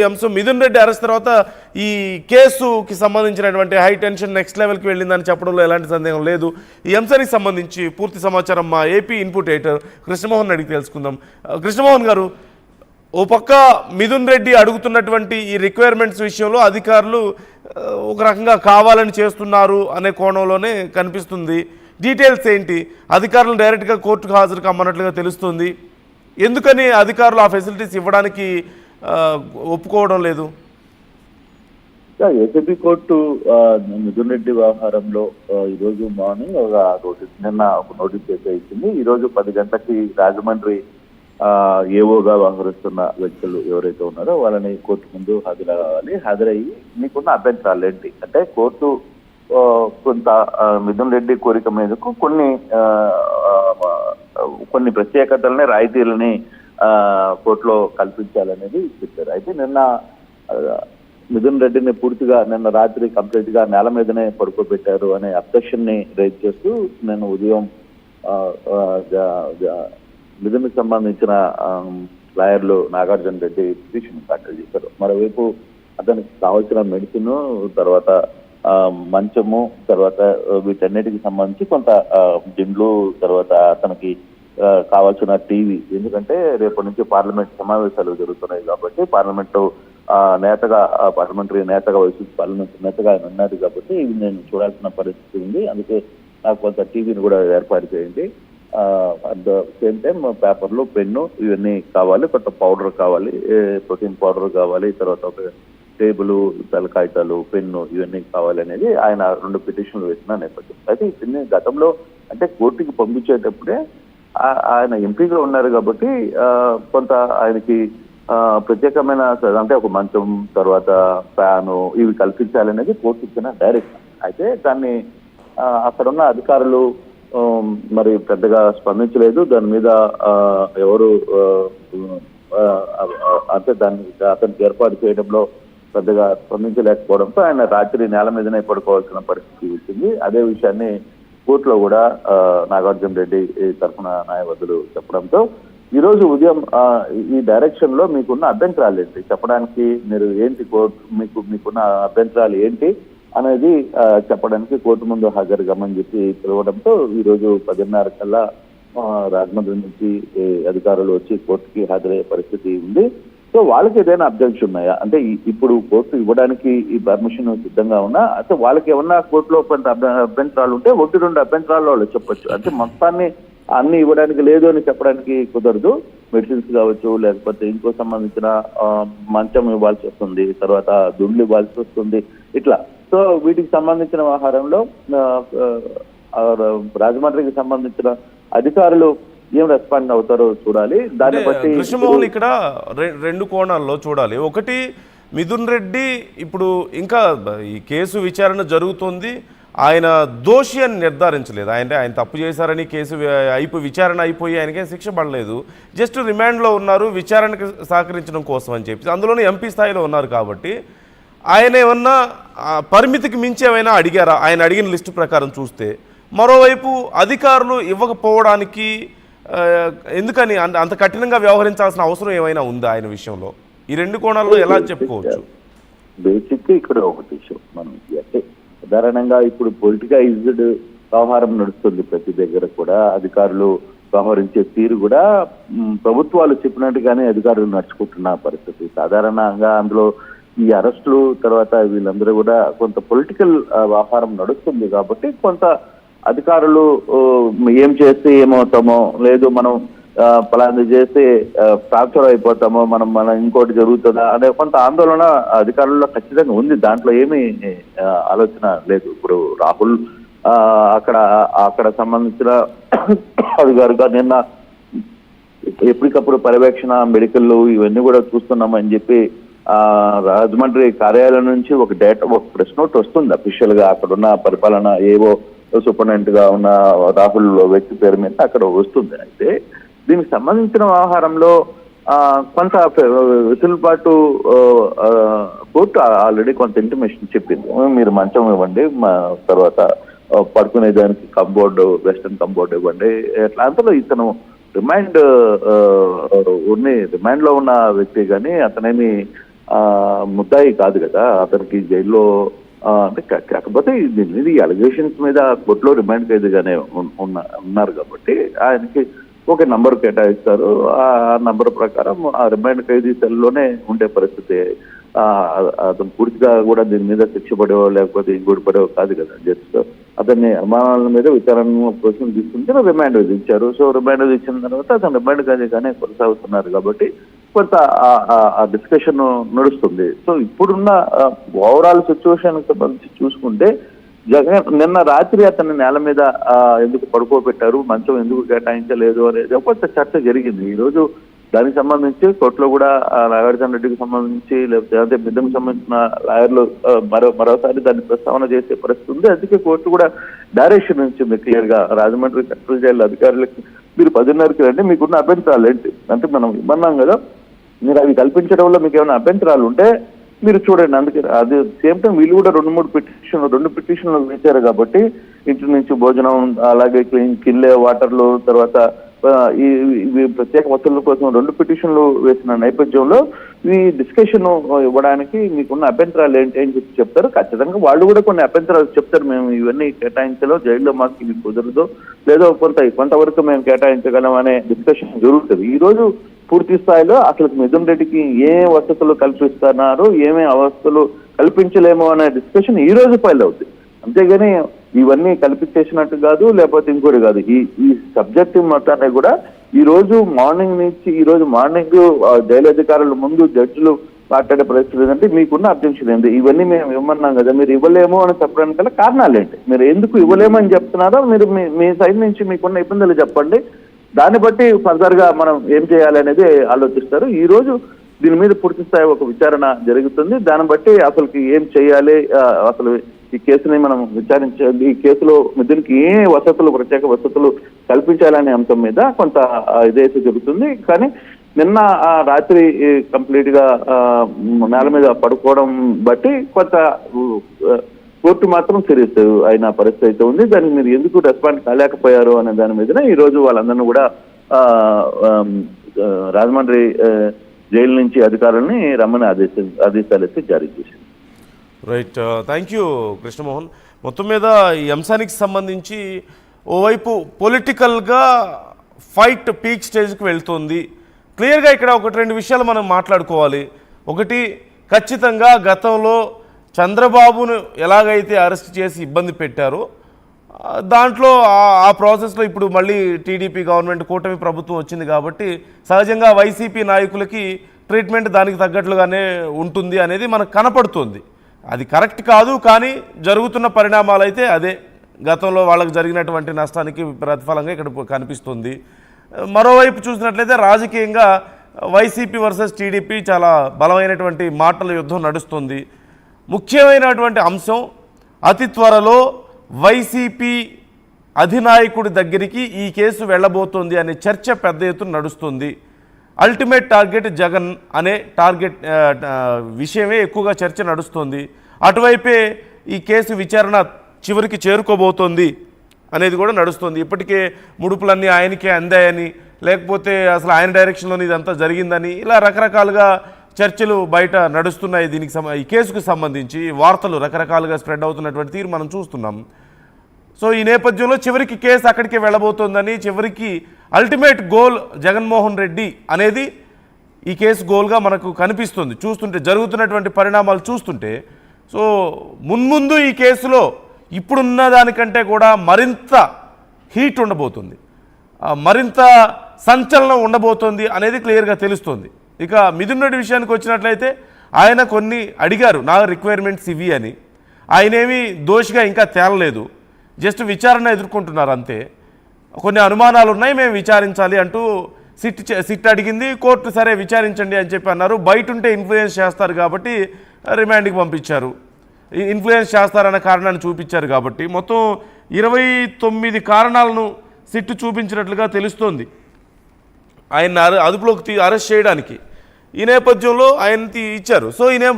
అంశం మిథున్ రెడ్డి అరెస్ట్ తర్వాత ఈ కేసుకి సంబంధించినటువంటి హై టెన్షన్ నెక్స్ట్ లెవెల్కి వెళ్ళిందని చెప్పడంలో ఎలాంటి సందేహం లేదు. ఈ అంశానికి సంబంధించి పూర్తి సమాచారం మా ఏపీ ఇన్పుట్ ఎడిటర్ కృష్ణమోహన్ అడిగి తెలుసుకుందాం. కృష్ణమోహన్ గారు, ఓ పక్క మిథున్ రెడ్డి అడుగుతున్నటువంటి ఈ రిక్వైర్మెంట్స్ విషయంలో అధికారులు ఒక రకంగా కావాలని చేస్తున్నారు అనే కోణంలోనే కనిపిస్తుంది. డీటెయిల్స్ ఏంటి? అధికారులను డైరెక్ట్గా కోర్టుకు హాజరు కమ్మన్నట్లుగా తెలుస్తుంది. ఎందుకని అధికారులు ఆ ఫెసిలిటీస్ ఇవ్వడానికి ఒప్పుకోవడం లేదు? ఏసీబీ కోర్టు మిథున్ రెడ్డి వ్యవహారంలో ఈరోజు మార్నింగ్ నిన్న ఒక నోటీస్ అయితే ఇచ్చింది. ఈరోజు 10 గంటలకి రాజమండ్రి ఏఓగా వ్యవహరిస్తున్న వ్యక్తులు ఎవరైతే ఉన్నారో వాళ్ళని కోర్టు ముందు హాజరయ్యి మీకున్న అభ్యంతరాలు ఏంటి అంటే, కోర్టు కొంత మిథున్ రెడ్డి కోరిక మీదకు కొన్ని ప్రత్యేకతలని, రాయితీలని కోర్టులో కల్పించాలనేది చెప్పారు. అయితే నిన్న మిథున్ రెడ్డిని పూర్తిగా నిన్న రాత్రి కంప్లీట్ గా నేల మీదనే పడుకోబెట్టారు అనే అబ్జెక్షన్ ని రైజ్ చేస్తూ నేను ఉదయం మిథున్ కి సంబంధించిన లాయర్లు నాగార్జున రెడ్డి పిటిషన్ దాఖలు చేశారు. మరోవైపు అతనికి కావాల్సిన మెడిసిన్, తర్వాత మంచము, తర్వాత వీటన్నిటికి సంబంధించి కొంత దిండ్లు, తర్వాత అతనికి కావాల్సిన టీవీ, ఎందుకంటే రేపటి నుంచి పార్లమెంట్ సమావేశాలు జరుగుతున్నాయి కాబట్టి పార్లమెంట్ నేతగా, పార్లమెంటరీ నేతగా, వైసీపీ పార్లమెంట్ నేతగా ఆయన ఉన్నారు కాబట్టి ఇవి నేను చూడాల్సిన పరిస్థితి ఉంది. అందుకే నాకు కొంత టీవీని కూడా ఏర్పాటు చేయండి. అట్ ద సేమ్ టైం పేపర్లు, పెన్ను ఇవన్నీ కావాలి, కొంత పౌడర్ కావాలి, ప్రోటీన్ పౌడర్ కావాలి, తర్వాత ఒక టేబుల్, కాగితాలు, పెన్ను ఇవన్నీ కావాలి అనేది ఆయన 2 పిటిషన్లు వేసిన నేపథ్యం. అయితే ఇన్ని గతంలో అంటే కోర్టుకి పంపించేటప్పుడే ఆయన ఎంపీగా ఉన్నారు కాబట్టి కొంత ఆయనకి ప్రత్యేకమైన అంటే ఒక మంచం, తర్వాత ఫ్యాను ఇవి కల్పించాలనేది కోర్టు ఇచ్చిన డైరెక్షన్. అయితే దాన్ని అక్కడున్న అధికారులు మరి పెద్దగా స్పందించలేదు. దాని మీద ఎవరు అంటే అతనికి ఏర్పాటు చేయడంలో పెద్దగా స్పందించలేకపోవడంతో ఆయన రాత్రి నేల మీదనే పడుకోవాల్సిన పరిస్థితి వచ్చింది. అదే విషయాన్ని కోర్టులో కూడా నాగార్జున రెడ్డి తరఫున న్యాయవాదులు చెప్పడంతో ఈరోజు ఉదయం ఈ డైరెక్షన్ లో మీకున్న అభ్యంతరాలు ఏంటి చెప్పడానికి, మీరు ఏంటి మీకున్న అభ్యంతరాలు ఏంటి అనేది చెప్పడానికి కోర్టు ముందు హాజరు కమ్మని చెప్పి పిలవడంతో ఈరోజు 10:30 కల్లా రాజమండ్రి నుంచి అధికారులు వచ్చి కోర్టుకి హాజరయ్యే పరిస్థితి ఉంది. సో వాళ్ళకి ఏదైనా అబ్జెక్షన్ ఉన్నాయా అంటే, ఇప్పుడు కోర్టు ఇవ్వడానికి ఈ పర్మిషన్ సిద్ధంగా ఉన్నా అంటే వాళ్ళకి ఏమన్నా కోర్టులో కొంత అభ్యంతరాలు ఉంటే 1-2 అభ్యంతరాలు వాళ్ళు చెప్పొచ్చు. అంటే మొత్తాన్ని అన్ని ఇవ్వడానికి లేదు అని చెప్పడానికి కుదరదు. మెడిసిన్స్ కావచ్చు, లేకపోతే ఇంకో సంబంధించిన మంచం ఇవ్వాల్సి వస్తుంది, తర్వాత దుండ్లు ఇవ్వాల్సి వస్తుంది, ఇట్లా. సో వీటికి సంబంధించిన వ్యవహారంలో రాజమండ్రికి సంబంధించిన అధికారులు ఏం రెస్పాండ్ అవుతారో చూడాలి. దాన్ని బట్టి కృష్ణమోహన్ ఇక్కడ 2 కోణాల్లో చూడాలి. ఒకటి, మిథున్ రెడ్డి ఇప్పుడు ఇంకా ఈ కేసు విచారణ జరుగుతుంది, ఆయన దోషి అని నిర్ధారించలేదు. ఆయన తప్పు చేశారని కేసు విచారణ అయిపోయి ఆయనకే శిక్ష పడలేదు, జస్ట్ రిమాండ్లో ఉన్నారు విచారణకు సహకరించడం కోసం అని చెప్పి. అందులోనే ఎంపీ స్థాయిలో ఉన్నారు కాబట్టి ఆయన ఏమన్నా పరిమితికి మించి ఏమైనా అడిగారా ఆయన అడిగిన లిస్టు ప్రకారం చూస్తే? మరోవైపు అధికారులు ఇవ్వకపోవడానికి ఎందుకని అంత కఠినంగా వ్యవహరించాల్సిన అవసరం ఏమైనా ఉందా ఆయన విషయంలో? ఈ 2 కోణాల్లో ఎలా చెప్పుకోవచ్చు? బేసిక్ ఇక్కడ ఒక విషయం, మనం అంటే సాధారణంగా ఇప్పుడు పొలిటికైజ్డ్ వ్యవహారం నడుస్తుంది ప్రతి దగ్గర కూడా. అధికారులు వ్యవహరించే తీరు కూడా ప్రభుత్వాలు చెప్పినట్టుగానే అధికారులు నడుచుకుంటున్న పరిస్థితి. సాధారణంగా అందులో ఈ అరెస్టులు, తర్వాత వీళ్ళందరూ కూడా కొంత పొలిటికల్ వ్యవహారం నడుస్తుంది కాబట్టి కొంత అధికారులు ఏం చేస్తే ఏమవుతామో, లేదు మనం పలాంది చేస్తే ఫ్రాక్చర్ అయిపోతామో, మన ఇంకోటి జరుగుతుందా అనే కొంత ఆందోళన అధికారుల్లో ఖచ్చితంగా ఉంది. దాంట్లో ఏమీ ఆలోచన లేదు. ఇప్పుడు రాహుల్ అక్కడ సంబంధించిన అధికారుగా నిన్న ఎప్పటికప్పుడు పర్యవేక్షణ, మెడికల్ ఇవన్నీ కూడా చూస్తున్నామని చెప్పి రాజమండ్రి కార్యాలయం నుంచి ఒక ప్రెస్ నోట్ వస్తుంది అఫీషియల్ గా. అక్కడున్న పరిపాలన ఏవో సూపరింటెండెంట్ గా ఉన్న రాహుల్ వ్యక్తి పేరు మీద అక్కడ వస్తుంది. అయితే దీనికి సంబంధించిన వ్యవహారంలో కొంత వెసులుబాటు కోర్టు ఆల్రెడీ కొంత ఇంటిమేషన్ చెప్పింది. మీరు మంచం ఇవ్వండి, తర్వాత పడుకునే దానికి కంబోర్డు, వెస్టర్న్ కంబోర్డు ఇవ్వండి, ఎట్లా. అంతలో ఇతను రిమాండ్ లో ఉన్న వ్యక్తి కానీ అతనేమి ముద్దాయి కాదు కదా, అతనికి జైల్లో అంటే కాకపోతే దీని మీద ఈ అలిగేషన్స్ మీద కోర్టులో రిమాండ్ ఖైదీగానే ఉన్నారు కాబట్టి ఆయనకి ఒక నంబర్ కేటాయిస్తారు. ఆ నంబర్ ప్రకారం ఆ రిమాండ్ ఖైదీ సెల్లోనే ఉండే పరిస్థితి. అతను పూర్తిగా కూడా దీని మీద శిక్ష పడేవో లేకపోతే ఇంకోటి పడేవో కాదు కదా. జస్ట్ అతన్ని అనుమానాల మీద విచారణ కోసం తీసుకుంటే రిమాండ్ విధించారు. సో రిమాండ్ విధించిన తర్వాత అతను రిమాండ్ ఖైదీగానే కొనసాగుతున్నారు కాబట్టి కొంత ఆ డిస్కషన్ నడుస్తుంది. సో ఇప్పుడున్న ఓవరాల్ సిచ్యువేషన్ సంబంధించి చూసుకుంటే జగన్ నిన్న రాత్రి అతన్ని నేల మీద ఎందుకు పడుకోబెట్టారు, మంచం ఎందుకు కేటాయించలేదు అనేది కొంత చర్చ జరిగింది. ఈ రోజు దానికి సంబంధించి కోర్టులో కూడా నాగార్జున రెడ్డికి సంబంధించి లేకపోతే బిడ్డకు సంబంధించిన లాయర్లు మరోసారి దాన్ని ప్రస్తావన చేసే పరిస్థితి ఉంది. అందుకే కోర్టు కూడా డైరెక్షన్ ఇచ్చింది క్లియర్ గా, రాజమండ్రి సెంట్రల్ జైలు అధికారులకి మీరు 10:30కి రండి, మీకున్న అభ్యంతరాలు ఏంటి అంటే మనం ఇమ్మన్నాం కదా, మీరు అవి కల్పించడంలో మీకు ఏమైనా అభ్యంతరాలు ఉంటే మీరు చూడండి. అందుకే అది సేమ్ టైం వీళ్ళు కూడా 2 పిటిషన్లు వేశారు కాబట్టి ఇంటి నుంచి భోజనం, అలాగే కిల్లే వాటర్లు, తర్వాత ఈ ప్రత్యేక వసతుల కోసం 2 పిటిషన్లు వేసిన నేపథ్యంలో ఈ డిస్కషన్ ఇవ్వడానికి మీకున్న అభ్యంతరాలు ఏంటి అని చెప్తారు. ఖచ్చితంగా వాళ్ళు కూడా కొన్ని అభ్యంతరాలు చెప్తారు. మేము ఇవన్నీ కేటాయించలో జైల్లో మాకు ఇవి కుదరదు, లేదో కొంతవరకు మేము కేటాయించగలం అనే డిస్కషన్ జరుగుతుంది. ఈ రోజు పూర్తి స్థాయిలో అసలు మిథున్ రెడ్డికి ఏ వసతులు కల్పిస్తున్నారు, ఏమే అవస్థలు కల్పించలేమో అనే డిస్కషన్ ఈ రోజు ఫైల్ అవుతుంది. అంతేగాని ఇవన్నీ కల్పించేసినట్టు కాదు, లేకపోతే ఇంకోటి కాదు. ఈ సబ్జెక్ట్ మొత్తాన్ని కూడా ఈ రోజు మార్నింగ్ నుంచి ఈ రోజు మార్నింగ్ జైలు అధికారుల ముందు జడ్జిలు మాట్లాడే పరిస్థితి ఏంటంటే మీకున్న అబ్జెక్షన్ ఏంటి, ఇవన్నీ మేము ఇవ్వమన్నాం కదా, మీరు ఇవ్వలేము అని చెప్పడానికి గల కారణాలు ఏంటి, మీరు ఎందుకు ఇవ్వలేమని చెప్తున్నారో మీరు మీ సైడ్ నుంచి మీకున్న ఇబ్బందులు చెప్పండి, దాన్ని బట్టి ఫర్దర్ గా మనం ఏం చేయాలి అనేది ఆలోచిస్తారు. ఈ రోజు దీని మీద పూర్తి స్థాయి ఒక విచారణ జరుగుతుంది. దాన్ని బట్టి అసలుకి ఏం చేయాలి, అసలు ఈ కేసుని మనం విచారించాలి, ఈ కేసులో మిథున్కి ఏ ప్రత్యేక వసతులు కల్పించాలనే అంశం మీద కొంత ఇదైతే జరుగుతుంది. కానీ నిన్న రాత్రి కంప్లీట్ గా నేల మీద పడుకోవడం బట్టి కొంత కోర్టు మాత్రం సీరియస్ అయిన పరిస్థితి అయితే ఉంది. దానికి మీరు ఎందుకు రెస్పాండ్ కాలేకపోయారు అనే దాని మీదనే ఈ రోజు వాళ్ళందరినీ కూడా రాజమండ్రి జైలు నుంచి అధికారులని రమ్మని ఆదేశాలు అయితే జారీ చేసింది. Right, thank you Krishnamohan. మొత్తం మీద ఈ అంశానికి సంబంధించి ఓవైపు పొలిటికల్గా ఫైట్ పీక్ స్టేజ్కి వెళ్తుంది. క్లియర్గా ఇక్కడ 1-2 విషయాలు మనం మాట్లాడుకోవాలి. ఒకటి, ఖచ్చితంగా గతంలో చంద్రబాబును ఎలాగైతే అరెస్ట్ చేసి ఇబ్బంది పెట్టారో దాంట్లో ఆ ప్రాసెస్లో ఇప్పుడు మళ్ళీ టీడీపీ గవర్నమెంట్ కూటమి ప్రభుత్వం వచ్చింది కాబట్టి సహజంగా వైసీపీ నాయకులకి ట్రీట్మెంట్ దానికి తగ్గట్లుగానే ఉంటుంది అనేది మనకు కనపడుతుంది. అది కరెక్ట్ కాదు, కానీ జరుగుతున్న పరిణామాలు అయితే అదే. గతంలో వాళ్ళకి జరిగినటువంటి నష్టానికి ప్రతిఫలంగా ఇక్కడ కనిపిస్తుంది. మరోవైపు చూసినట్లయితే రాజకీయంగా వైసీపీ వర్సెస్ టీడీపీ చాలా బలమైనటువంటి మాటల యుద్ధం నడుస్తుంది. ముఖ్యమైనటువంటి అంశం, అతి త్వరలో వైసీపీ అధినాయకుడి దగ్గరికి ఈ కేసు వెళ్ళబోతోంది అనే చర్చ పెద్ద ఎత్తున నడుస్తుంది. అల్టిమేట్ టార్గెట్ జగన్ అనే విషయమే ఎక్కువగా చర్చ నడుస్తుంది. అటువైపే ఈ కేసు విచారణ చివరికి చేరుకోబోతోంది అనేది కూడా నడుస్తుంది. ఇప్పటికే ముడుపులన్నీ ఆయనకే అందాయని, లేకపోతే అసలు ఆయన డైరెక్షన్లోని ఇదంతా జరిగిందని, ఇలా రకరకాలుగా చర్చలు బయట నడుస్తున్నాయి. దీనికి ఈ కేసుకు సంబంధించి వార్తలు రకరకాలుగా స్ప్రెడ్ అవుతున్నటువంటి తీరు మనం చూస్తున్నాం. సో ఈ నేపథ్యంలో చివరికి కేసు అక్కడికి వెళ్ళబోతోందని, చివరికి అల్టిమేట్ గోల్ జగన్మోహన్ రెడ్డి అనేది ఈ కేసు గోల్గా మనకు కనిపిస్తుంది చూస్తుంటే, జరుగుతున్నటువంటి పరిణామాలు చూస్తుంటే. సో మున్ముందు ఈ కేసులో ఇప్పుడున్న దానికంటే కూడా మరింత హీట్ ఉండబోతుంది, మరింత సంచలనం ఉండబోతోంది అనేది క్లియర్గా తెలుస్తుంది. ఇక మిథున్ రెడ్డి విషయానికి వచ్చినట్లయితే ఆయన కొన్ని అడిగారు, నా రిక్వైర్మెంట్స్ ఇవి అని. ఆయనేమి దోషిగా ఇంకా తేలలేదు, జస్ట్ విచారణ ఎదుర్కొంటున్నారు అంతే. కొన్ని అనుమానాలు ఉన్నాయి, మేము విచారించాలి అంటూ సిట్ అడిగింది. కోర్టు సరే విచారించండి అని చెప్పి అన్నారు. బయట ఉంటే ఇన్ఫ్లుయెన్స్ చేస్తారు కాబట్టి రిమాండ్కి పంపించారు. ఇన్ఫ్లుయెన్స్ చేస్తారన్న కారణాన్ని చూపించారు కాబట్టి మొత్తం 29 కారణాలను సిట్ చూపించినట్లుగా తెలుస్తోంది ఆయన అదుపులోకి అరెస్ట్ చేయడానికి. ఈ నేపథ్యంలో ఆయన ఇచ్చారు. సో